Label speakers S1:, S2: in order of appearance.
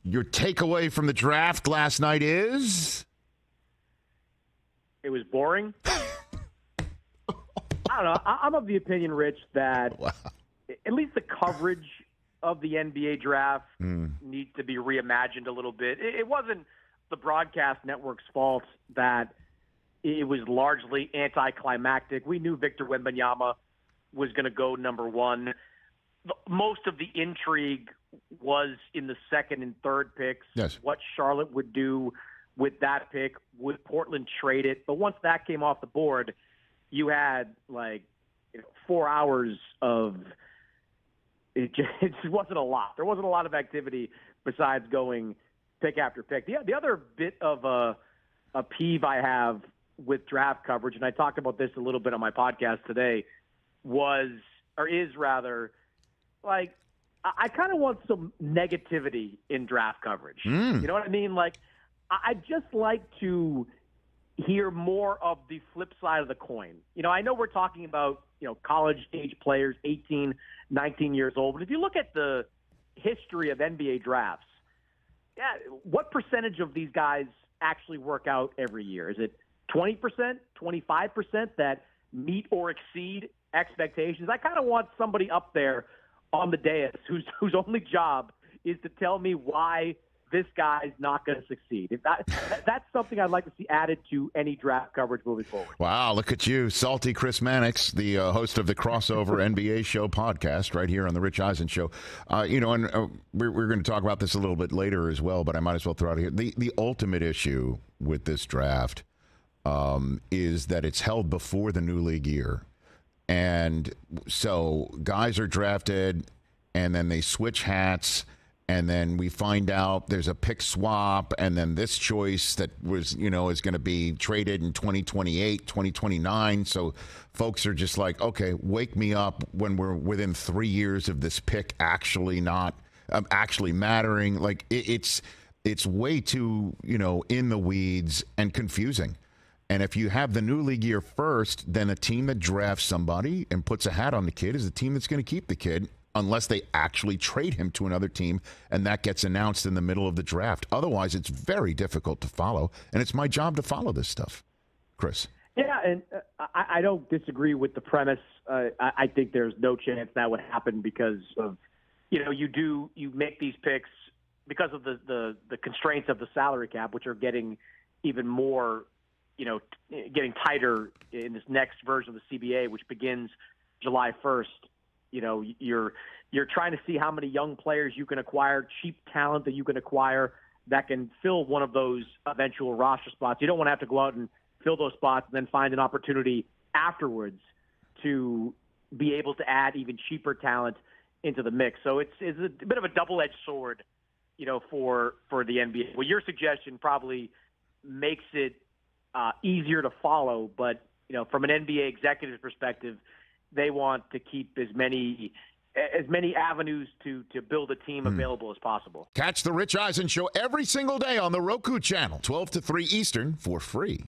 S1: Your takeaway from the draft last night is?
S2: It was boring. I don't know. I'm of the opinion, Rich, that at least the coverage of the NBA draft needs to be reimagined a little bit. It wasn't the broadcast network's fault that it was largely anticlimactic. We knew Victor Wembanyama was going to go number one. Most of the intrigue was in the second and third picks.
S1: Yes.
S2: What Charlotte would do with that pick, would Portland trade it? But once that came off the board, you had 4 hours of it just wasn't a lot. There wasn't a lot of activity besides going pick after pick. The other bit of a peeve I have with draft coverage, and I talked about this a little bit on my podcast today, is I kind of want some negativity in draft coverage. You know what I mean? I just like to hear more of the flip side of the coin. I know we're talking about, college-age players, 18, 19 years old, but if you look at the history of NBA drafts, what percentage of these guys actually work out every year? Is it 20%, 25% that meet or exceed expectations? I kind of want somebody up there on the dais whose only job is to tell me why this guy's not going to succeed. That's something I'd like to see added to any draft coverage moving forward.
S1: Wow, look at you. Salty Chris Mannix, the host of the Crossover NBA Show podcast right here on the Rich Eisen Show. We're going to talk about this a little bit later as well, but I might as well throw it here. The ultimate issue with this draft is that it's held before the new league year. And so guys are drafted, and then they switch hats, and then we find out there's a pick swap, and then this choice that was, is going to be traded in 2028, 2029. So folks are just like, okay, wake me up when we're within 3 years of this pick actually mattering. It's way too, in the weeds and confusing. And if you have the new league year first, then a team that drafts somebody and puts a hat on the kid is the team that's going to keep the kid unless they actually trade him to another team, and that gets announced in the middle of the draft. Otherwise, it's very difficult to follow, and it's my job to follow this stuff. Chris?
S2: Yeah, and I don't disagree with the premise. I think there's no chance that would happen because of, you make these picks because of the constraints of the salary cap, which are getting even more getting tighter in this next version of the CBA, which begins July 1st. You're trying to see how many young players you can acquire, cheap talent that you can acquire that can fill one of those eventual roster spots. You don't want to have to go out and fill those spots and then find an opportunity afterwards to be able to add even cheaper talent into the mix. So it's a bit of a double-edged sword, for the NBA. Well, your suggestion probably makes it easier to follow, but from an NBA executive perspective, they want to keep as many avenues to build a team available as possible.
S1: Catch the Rich Eisen Show every single day on the Roku channel, 12 to 3 Eastern, for free.